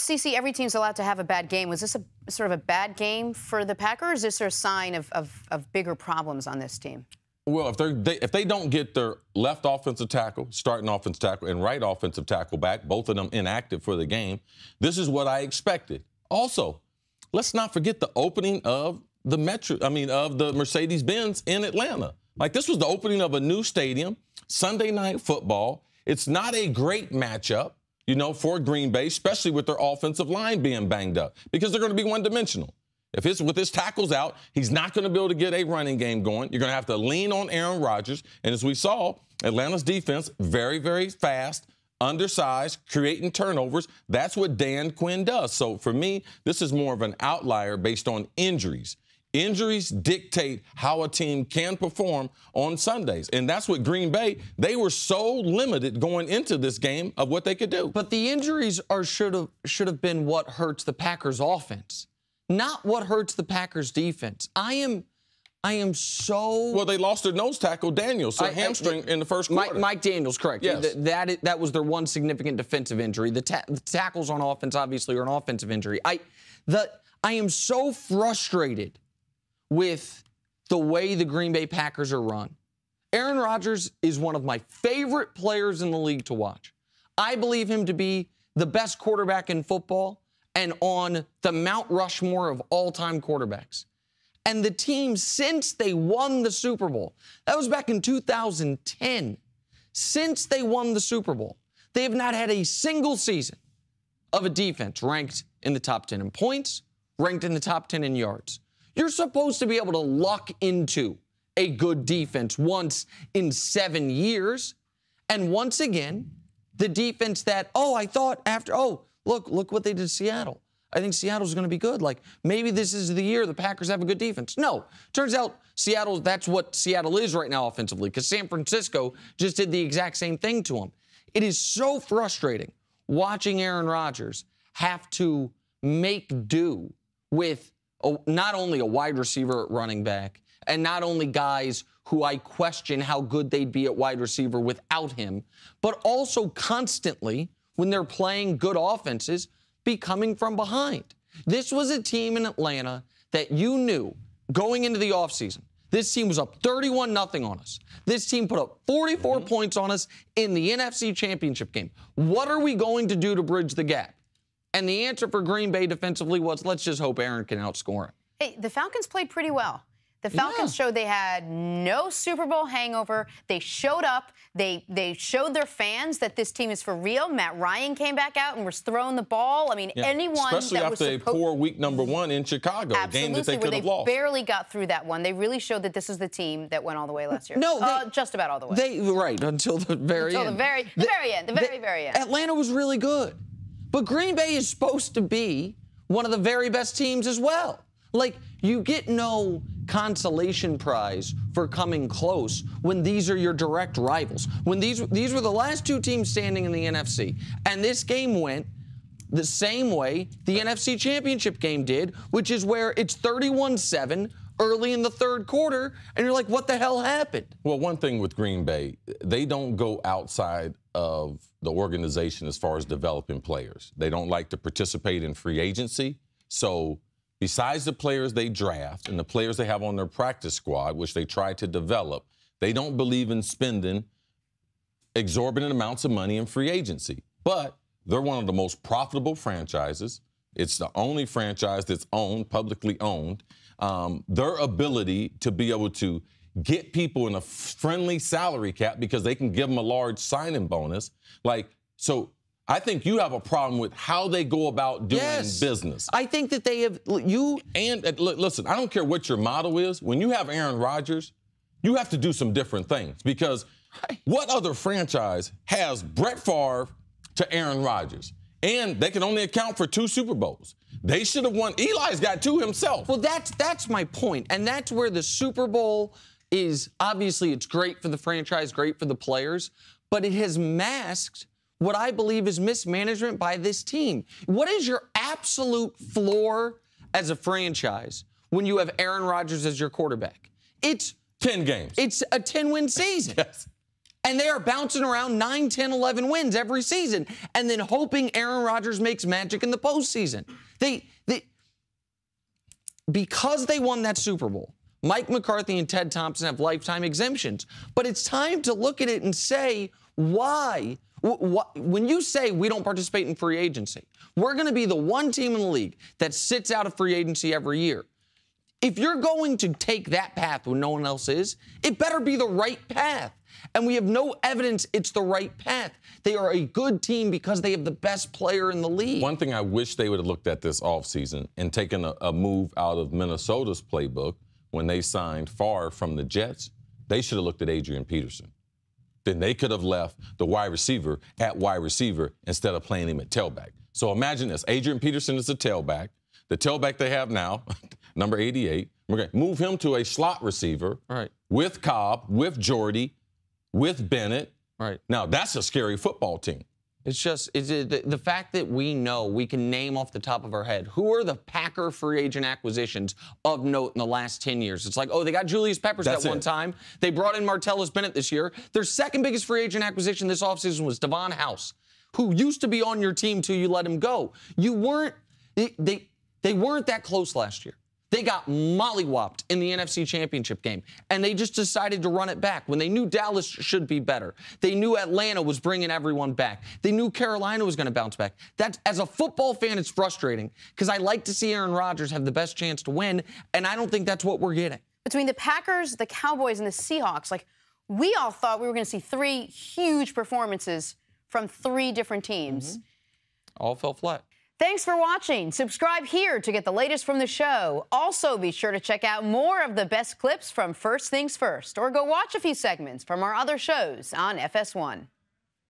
CC, every team's allowed to have a bad game. Was this a sort of a bad game for the Packers? Is this a sign of bigger problems on this team? Well, if they don't get their left offensive tackle, starting offensive tackle, and right offensive tackle back, both of them inactive for the game, this is what I expected. Also, let's not forget the opening of the Mercedes-Benz in Atlanta. Like, this was the opening of a new stadium, Sunday Night Football. It's not a great matchup, for Green Bay, especially with their offensive line being banged up, because they're going to be one-dimensional. With his tackles out, he's not going to be able to get a running game going. You're going to have to lean on Aaron Rodgers. And as we saw, Atlanta's defense, very, very fast, undersized, creating turnovers. That's what Dan Quinn does. So for me, this is more of an outlier based on injuries. Injuries dictate how a team can perform on Sundays. And that's what Green Bay, they were so limited going into this game of what they could do. But the injuries should have been what hurts the Packers offense, not what hurts the Packers defense. I am so... Well, they lost their nose tackle, Daniels, so hamstring in the first quarter. Mike Daniels, correct. Yes. That was their one significant defensive injury. The tackles on offense, obviously, are an offensive injury. I am so frustrated with the way the Green Bay Packers are run. Aaron Rodgers is one of my favorite players in the league to watch. I believe him to be the best quarterback in football and on the Mount Rushmore of all-time quarterbacks. And the team, since they won the Super Bowl, that was back in 2010, since they won the Super Bowl, they have not had a single season of a defense ranked in the top 10 in points, ranked in the top 10 in yards. You're supposed to be able to luck into a good defense once in 7 years. And once again, the defense that, look what they did to Seattle. I think Seattle's going to be good. Like, maybe this is the year the Packers have a good defense. No. Turns out that's what Seattle is right now offensively, because San Francisco just did the exact same thing to them. It is so frustrating watching Aaron Rodgers have to make do with not only a wide receiver at running back, and not only guys who I question how good they'd be at wide receiver without him, but also constantly, when they're playing good offenses, be coming from behind. This was a team in Atlanta that you knew going into the offseason. This team was up 31-0 on us. This team put up 44 points on us in the NFC Championship game. What are we going to do to bridge the gap? And the answer for Green Bay defensively was, let's just hope Aaron can outscore him. Hey, the Falcons played pretty well. The Falcons showed they had no Super Bowl hangover. They showed up. They showed their fans that this team is for real. Matt Ryan came back out and was throwing the ball. I mean, anyone especially that after a poor week number one in Chicago, a game that they could have lost. They barely got through that one. They really showed that this is the team that went all the way last year. Just about all the way. Until the very end. The very end. Atlanta was really good. But Green Bay is supposed to be one of the very best teams as well. Like, you get no consolation prize for coming close when these are your direct rivals. When these were the last two teams standing in the NFC. And this game went the same way the NFC Championship game did, which is where it's 31-7 early in the third quarter, and you're like, what the hell happened? Well, one thing with Green Bay, they don't go outside of the organization as far as developing players. They don't like to participate in free agency. So besides the players they draft and the players they have on their practice squad, which they try to develop, they don't believe in spending exorbitant amounts of money in free agency. But they're one of the most profitable franchises. It's the only franchise that's publicly owned. Their ability to be able to get people in a friendly salary cap because they can give them a large signing bonus. So I think you have a problem with how they go about doing business. I think that they have listen, I don't care what your motto is. When you have Aaron Rodgers, you have to do some different things, because what other franchise has Brett Favre to Aaron Rodgers? And they can only account for 2 Super Bowls. They should have won. Eli's got 2 himself. Well, that's my point. And that's where the Super Bowl is, obviously, it's great for the franchise, great for the players, but it has masked what I believe is mismanagement by this team. What is your absolute floor as a franchise when you have Aaron Rodgers as your quarterback? It's 10 games. It's a 10-win season. Yes. And they are bouncing around 9, 10, 11 wins every season and then hoping Aaron Rodgers makes magic in the postseason. Because they won that Super Bowl, Mike McCarthy and Ted Thompson have lifetime exemptions. But it's time to look at it and say, why? When you say we don't participate in free agency, we're going to be the one team in the league that sits out of free agency every year. If you're going to take that path when no one else is, it better be the right path. And we have no evidence it's the right path. They are a good team because they have the best player in the league. One thing I wish they would have looked at this offseason and taken a move out of Minnesota's playbook when they signed Favre from the Jets, they should have looked at Adrian Peterson. Then they could have left the wide receiver at wide receiver instead of playing him at tailback. So imagine this. Adrian Peterson is a tailback. The tailback they have now, number 88, we're going to move him to a slot receiver with Cobb, with Jordy, with Bennett. Right. Now, that's a scary football team. It's just the fact that we know, we can name off the top of our head, who are the Packer free agent acquisitions of note in the last 10 years? It's like, oh, they got Julius Peppers that one time. They brought in Martellus Bennett this year. Their second biggest free agent acquisition this offseason was Devon House, who used to be on your team till you let him go. You weren't, they weren't that close last year. They got mollywopped in the NFC Championship game, and they just decided to run it back when they knew Dallas should be better. They knew Atlanta was bringing everyone back. They knew Carolina was going to bounce back. That, as a football fan, it's frustrating because I like to see Aaron Rodgers have the best chance to win, and I don't think that's what we're getting. Between the Packers, the Cowboys, and the Seahawks, like, we all thought we were going to see 3 huge performances from 3 different teams. All fell flat. Thanks for watching. Subscribe here to get the latest from the show. Also, be sure to check out more of the best clips from First Things First, or go watch a few segments from our other shows on FS1.